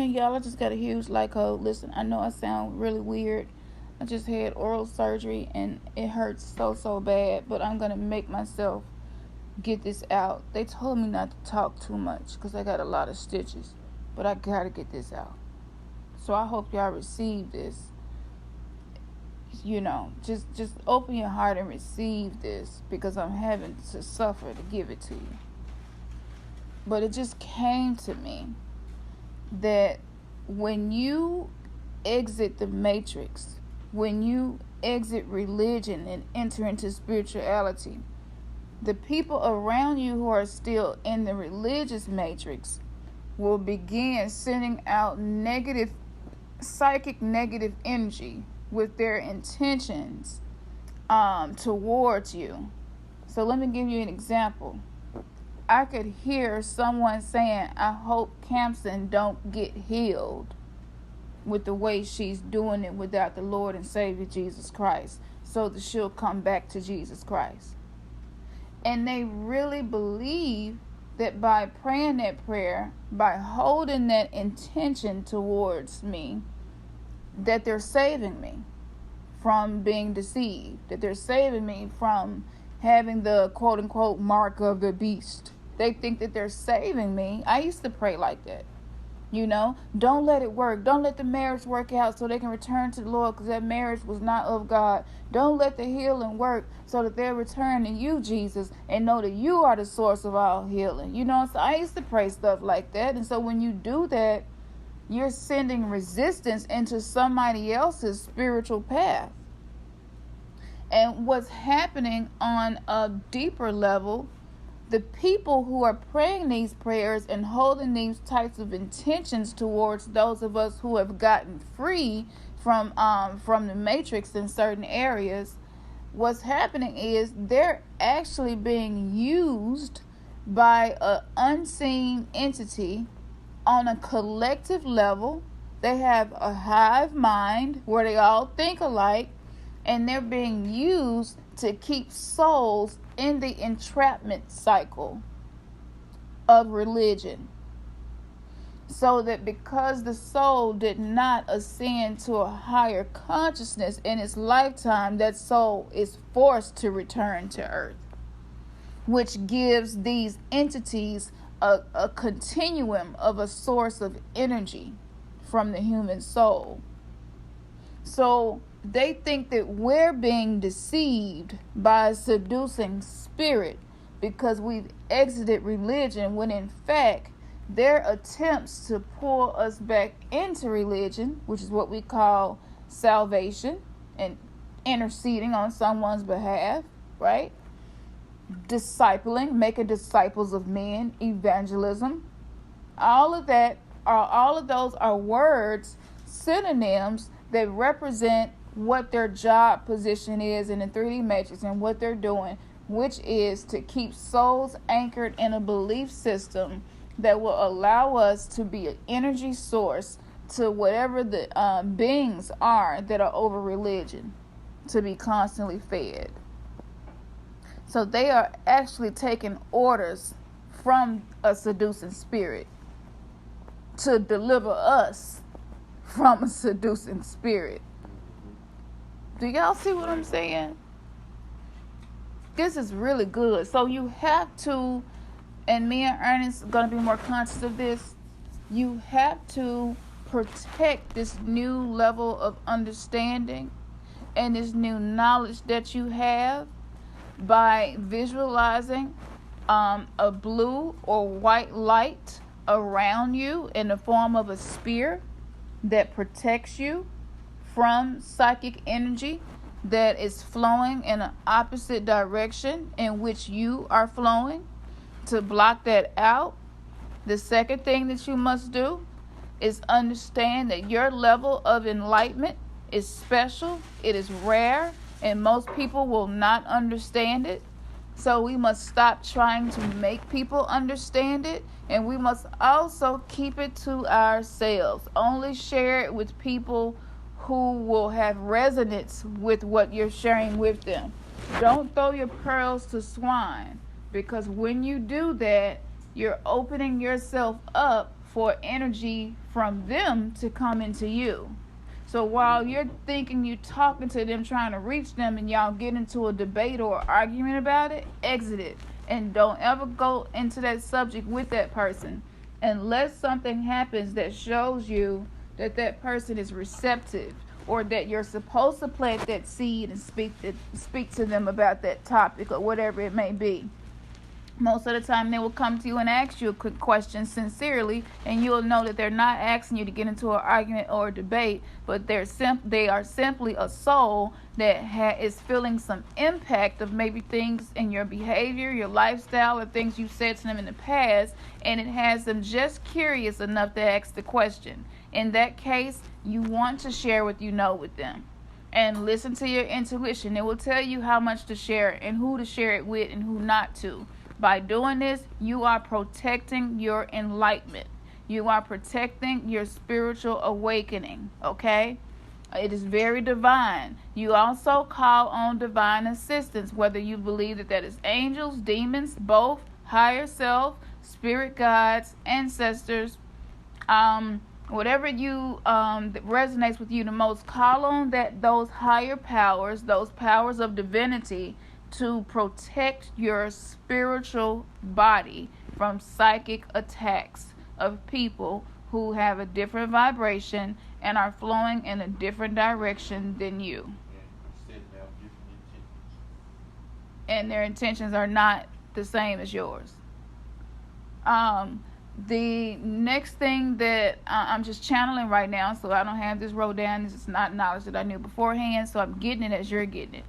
again, y'all, I just got a huge light cold. Listen, I know I sound really weird. I just had oral surgery and it hurts so bad, but I'm going to make myself get this out. They told me not to talk too much because I got a lot of stitches, but I got to get this out. So I hope y'all receive this. You know, just open your heart and receive this, because I'm having to suffer to give it to you. But it just came to me that when you exit the matrix, when you exit religion and enter into spirituality, the people around you who are still in the religious matrix will begin sending out psychic negative energy with their intentions towards you. So let me give you an example. I could hear someone saying, I hope Campson don't get healed with the way she's doing it without the Lord and Savior Jesus Christ, so that she'll come back to Jesus Christ. And they really believe that by praying that prayer, by holding that intention towards me, that they're saving me from being deceived, that they're saving me from having the quote-unquote mark of the beast. They think that they're saving me. I used to pray like that. You know, don't let it work. Don't let the marriage work out so they can return to the Lord, because that marriage was not of God. Don't let the healing work so that they'll return to you, Jesus, and know that you are the source of all healing. You know, so I used to pray stuff like that. And so when you do that, you're sending resistance into somebody else's spiritual path. And what's happening on a deeper level, the people who are praying these prayers and holding these types of intentions towards those of us who have gotten free from the matrix in certain areas, what's happening is they're actually being used by an unseen entity on a collective level. They have a hive mind where they all think alike, and they're being used to keep souls in the entrapment cycle of religion. So that because the soul did not ascend to a higher consciousness in its lifetime, that soul is forced to return to earth, which gives these entities a continuum of a source of energy from the human soul. So they think that we're being deceived by a seducing spirit because we've exited religion, when in fact their attempts to pull us back into religion, which is what we call salvation and interceding on someone's behalf, right? Discipling, making disciples of men, evangelism, all of those are words, synonyms that represent what their job position is in the 3D matrix and what they're doing, which is to keep souls anchored in a belief system that will allow us to be an energy source to whatever the beings are that are over religion, to be constantly fed. So they are actually taking orders from a seducing spirit to deliver us from a seducing spirit. Do y'all see what I'm saying? This is really good. So you have to, and me and Ernest are going to be more conscious of this, you have to protect this new level of understanding and this new knowledge that you have by visualizing a blue or white light around you in the form of a spear that protects you from psychic energy that is flowing in an opposite direction in which you are flowing. To block that out, the second thing that you must do is understand that your level of enlightenment is special, it is rare, and most people will not understand it. So we must stop trying to make people understand it, and we must also keep it to ourselves. Only share it with people who will have resonance with what you're sharing with them. Don't throw your pearls to swine, because when you do that, you're opening yourself up for energy from them to come into you. So while you're thinking you're talking to them, trying to reach them, and y'all get into a debate or argument about it, exit it. And don't ever go into that subject with that person unless something happens that shows you that that person is receptive, or that you're supposed to plant that seed and speak to them about that topic or whatever it may be. Most of the time they will come to you and ask you a quick question sincerely, and you'll know that they're not asking you to get into an argument or a debate, but they are simply a soul that is feeling some impact of maybe things in your behavior, your lifestyle, or things you said to them in the past, and it has them just curious enough to ask the question. In that case, you want to share what you know with them. And listen to your intuition. It will tell you how much to share and who to share it with and who not to. By doing this, you are protecting your enlightenment. You are protecting your spiritual awakening, okay? It is very divine. You also call on divine assistance, whether you believe that is angels, demons, both, higher self, spirit guides, ancestors, whatever you that resonates with you the most. Call on those higher powers, those powers of divinity, to protect your spiritual body from psychic attacks of people who have a different vibration and are flowing in a different direction than you. And their intentions are not the same as yours. The next thing that I'm just channeling right now, so I don't have this wrote down. This is not knowledge that I knew beforehand, so I'm getting it as you're getting it.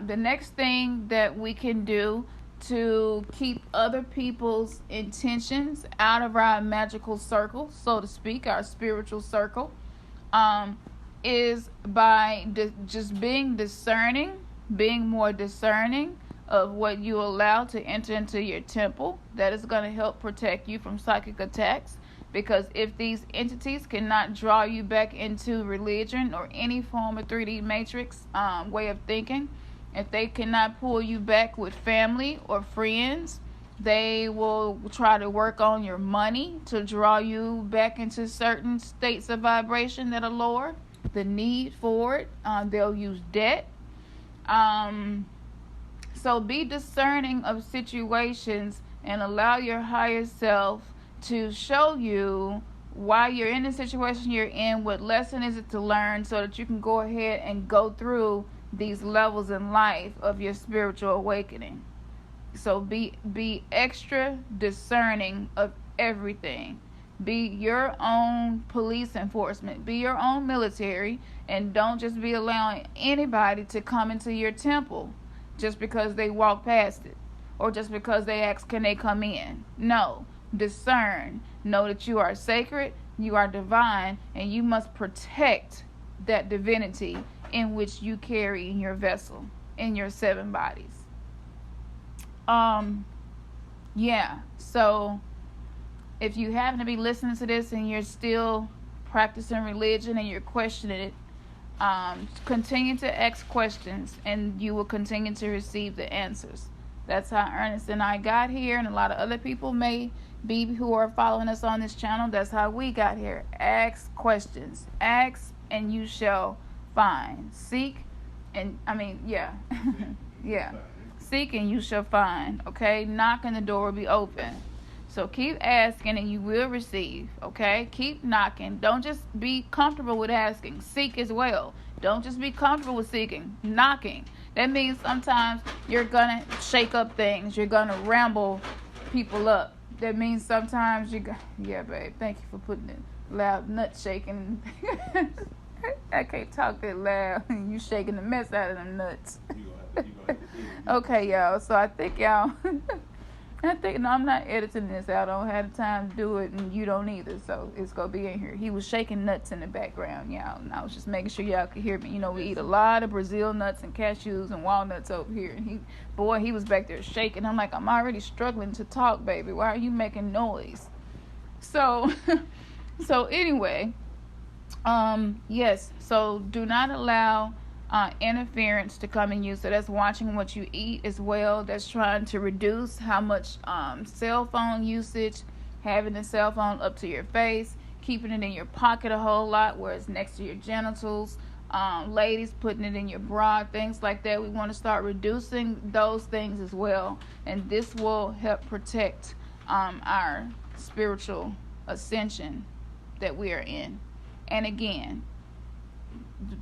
The next thing that we can do to keep other people's intentions out of our magical circle, so to speak, our spiritual circle, is by just being discerning, being more discerning of what you allow to enter into your temple. That is going to help protect you from psychic attacks. Because if these entities cannot draw you back into religion or any form of 3D matrix way of thinking, if they cannot pull you back with family or friends, they will try to work on your money to draw you back into certain states of vibration that are lower. The need for it, they'll use debt. So be discerning of situations and allow your higher self to show you why you're in the situation you're in, what lesson is it to learn, so that you can go ahead and go through these levels in life of your spiritual awakening. So be extra discerning of everything. Be your own police enforcement. Be your own military, and don't just be allowing anybody to come into your temple just because they walk past it, or just because they ask, can they come in? No. Discern. Know that you are sacred, you are divine, and you must protect that divinity in which you carry in your vessel, in your 7 bodies. So if you happen to be listening to this and you're still practicing religion and you're questioning it, continue to ask questions and you will continue to receive the answers. That's how Ernest and I got here, and a lot of other people may be who are following us on this channel. That's how we got here. Ask questions. Ask and you shall find. Seek and Seek and you shall find. Okay? Knock and the door will be open. So keep asking and you will receive. Okay? Keep knocking. Don't just be comfortable with asking. Seek as well. Don't just be comfortable with seeking. Knocking. That means sometimes you're gonna shake up things. You're gonna ramble people up. That means sometimes yeah, babe, thank you for putting it loud nut shaking. I can't talk that loud. You shaking the mess out of them nuts. Okay, y'all. So I think y'all. No, I'm not editing this out. I don't have the time to do it, and you don't either. So it's gonna be in here. He was shaking nuts in the background, y'all, and I was just making sure y'all could hear me. You know, we eat a lot of Brazil nuts and cashews and walnuts over here, and he was back there shaking. I'm like, I'm already struggling to talk, baby. Why are you making noise? So, anyway, yes. So do not allow interference to come in you. So that's watching what you eat as well. That's trying to reduce how much cell phone usage having the cell phone up to your face, keeping it in your pocket a whole lot where it's next to your genitals, ladies putting it in your bra, things like that. We want to start reducing those things as well, and this will help protect our spiritual ascension that we are in. And again,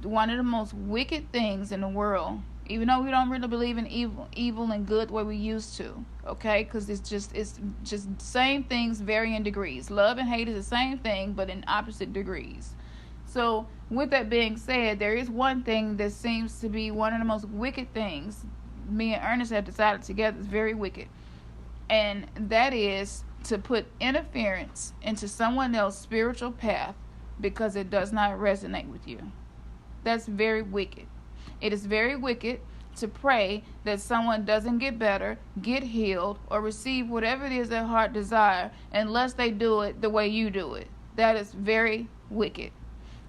one of the most wicked things in the world, even though we don't really believe in evil and good the way we used to, okay, because it's just same things, varying degrees. Love and hate is the same thing, but in opposite degrees. So with that being said, there is one thing that seems to be one of the most wicked things me and Ernest have decided together is very wicked, and that is to put interference into someone else's spiritual path because it does not resonate with you. That's very wicked. It is very wicked to pray that someone doesn't get better, get healed, or receive whatever it is their heart desire unless they do it the way you do it. That is very wicked.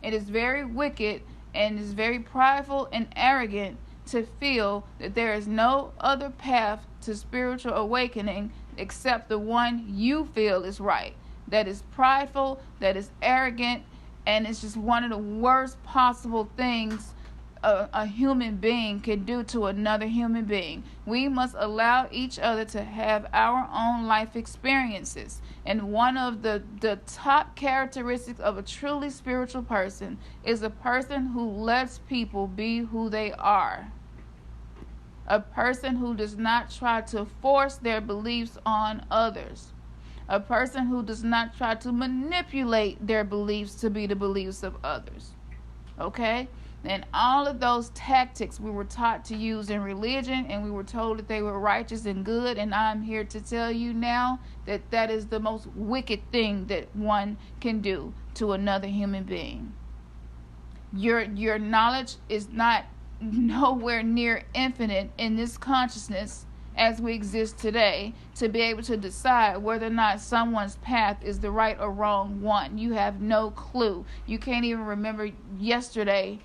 It is very wicked and is very prideful and arrogant to feel that there is no other path to spiritual awakening except the one you feel is right. That is prideful, that is arrogant, and it's just one of the worst possible things a human being can do to another human being. We must allow each other to have our own life experiences. And one of the top characteristics of a truly spiritual person is a person who lets people be who they are. A person who does not try to force their beliefs on others. A person who does not try to manipulate their beliefs to be the beliefs of others. Okay? And all of those tactics we were taught to use in religion, and we were told that they were righteous and good, and I'm here to tell you now that that is the most wicked thing that one can do to another human being. Your knowledge is not nowhere near infinite in this consciousness as we exist today to be able to decide whether or not someone's path is the right or wrong one. You have no clue. You can't even remember yesterday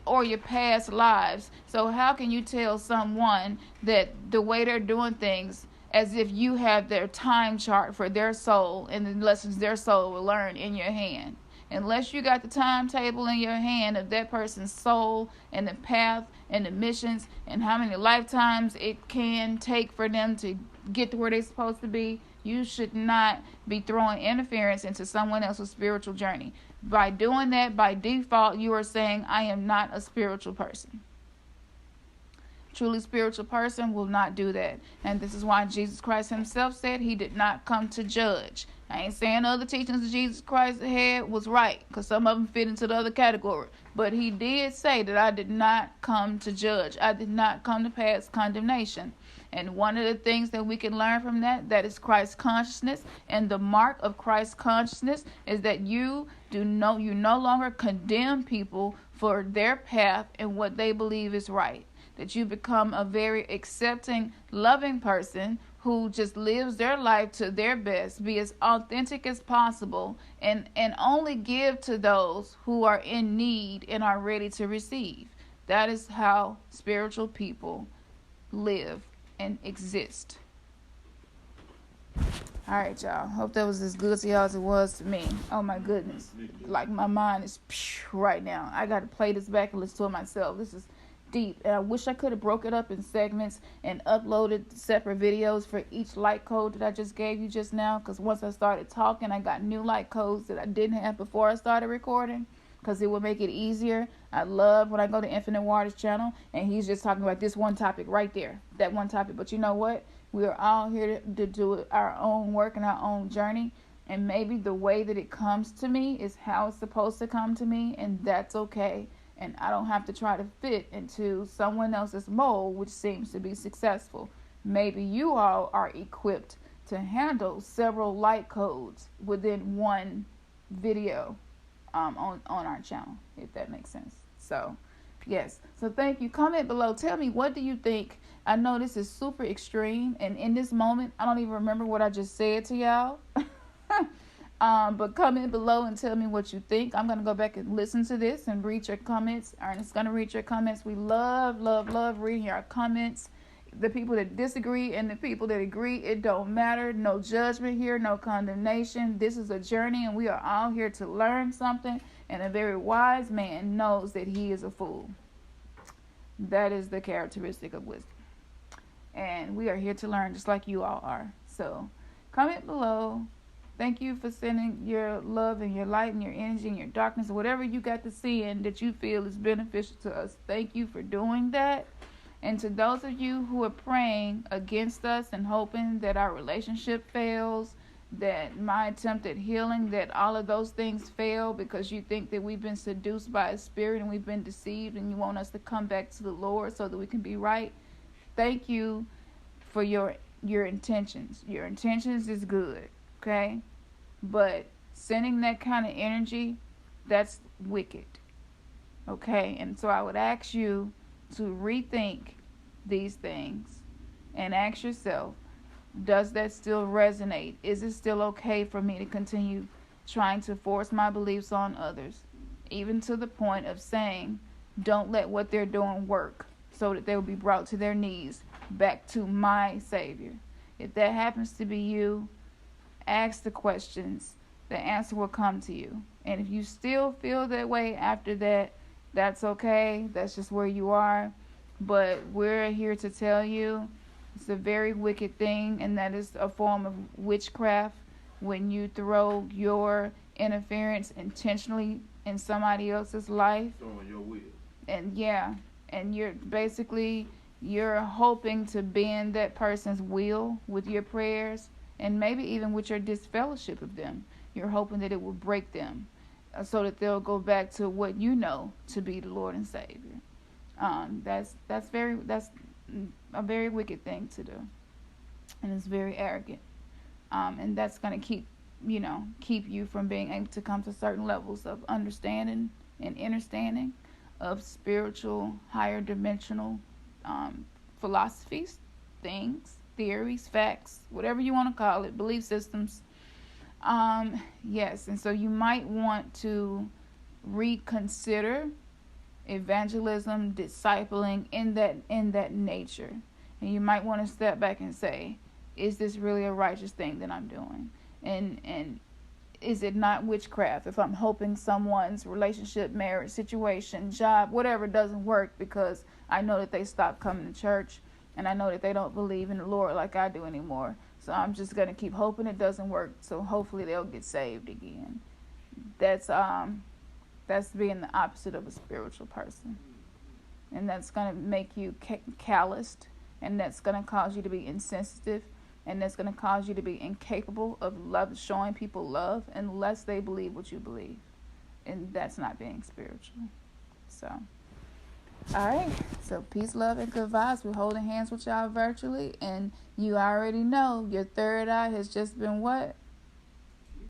or your past lives. So how can you tell someone that the way they're doing things as if you have their time chart for their soul and the lessons their soul will learn in your hand? Unless you got the timetable in your hand of that person's soul and the path and the missions and how many lifetimes it can take for them to get to where they're supposed to be, you should not be throwing interference into someone else's spiritual journey. By doing that, by default, you are saying, I am not a spiritual person. Truly spiritual person will not do that. And this is why Jesus Christ himself said he did not come to judge. I ain't saying other teachings that Jesus Christ had was right, because some of them fit into the other category. But he did say that I did not come to judge. I did not come to pass condemnation. And one of the things that we can learn from that is Christ consciousness. And the mark of Christ consciousness is that you no longer condemn people for their path and what they believe is right. That you become a very accepting, loving person who just lives their life to their best, be as authentic as possible, and only give to those who are in need and are ready to receive. That is how spiritual people live and exist. All right, y'all. Hope that was as good to y'all as it was to me. Oh, my goodness. Like, my mind is right now. I got to play this back and listen to it myself. This is deep, and I wish I could have broke it up in segments and uploaded separate videos for each light code that I just gave you just now, because once I started talking, I got new light codes that I didn't have before I started recording, because it would make it easier. I love when I go to Infinite Waters channel and he's just talking about this one topic right there, that one topic. But you know what? We are all here to do our own work and our own journey, and maybe the way that it comes to me is how it's supposed to come to me, and that's okay. And I don't have to try to fit into someone else's mold, which seems to be successful. Maybe you all are equipped to handle several light codes within one video on our channel, if that makes sense. So, yes. So thank you. Comment below. Tell me, what do you think? I know this is super extreme, and in this moment, I don't even remember what I just said to y'all. But comment below and tell me what you think. I'm going to go back and listen to this and read your comments. Ernest's going to read your comments. We love reading your comments. the people that disagree and the people that agree, it don't matter. No judgment here, no condemnation. This is a journey, and we are all here to learn something. And a very wise man knows that he is a fool. That is the characteristic of wisdom. And we are here to learn just like you all are. So comment below. Thank you for sending your love and your light and your energy and your darkness, whatever you got to see and that you feel is beneficial to us. Thank you for doing that. And to those of you who are praying against us and hoping that our relationship fails, that my attempt at healing, that all of those things fail because you think that we've been seduced by a spirit and we've been deceived and you want us to come back to the Lord so that we can be right. Thank you for your intentions. Your intentions is good, okay? But sending that kind of energy, that's wicked, okay? And so I would ask you to rethink these things and ask yourself, does that still resonate? Is it still okay for me to continue trying to force my beliefs on others, even to the point of saying, don't let what they're doing work, so that they will be brought to their knees back to my Savior? If that happens to be you, ask the questions. The answer will come to you. And if you still feel that way after that, that's okay. That's just where you are. But we're here to tell you it's a very wicked thing, and that is a form of witchcraft when you throw your interference intentionally in somebody else's life. Throwing your will. And yeah, and you're hoping to bend that person's will with your prayers, and maybe even with your disfellowship of them. You're hoping that it will break them, so that they'll go back to what you know to be the Lord and Savior. That's a very wicked thing to do, and it's very arrogant. And that's going to keep you from being able to come to certain levels of understanding and understanding of spiritual, higher dimensional philosophies, things, theories, facts, whatever you want to call it, belief systems. Yes, and so you might want to reconsider evangelism, discipling in that nature. And you might want to step back and say, is this really a righteous thing that I'm doing? And is it not witchcraft if I'm hoping someone's relationship, marriage, situation, job, whatever doesn't work because I know that they stopped coming to church and I know that they don't believe in the Lord like I do anymore. So I'm just going to keep hoping it doesn't work, so hopefully they'll get saved again. That's being the opposite of a spiritual person. And that's going to make you calloused, and that's going to cause you to be insensitive, and that's going to cause you to be incapable of showing people love unless they believe what you believe. And that's not being spiritual. So, all right. So peace, love, and good vibes. We're holding hands with y'all virtually, and you already know your third eye has just been what?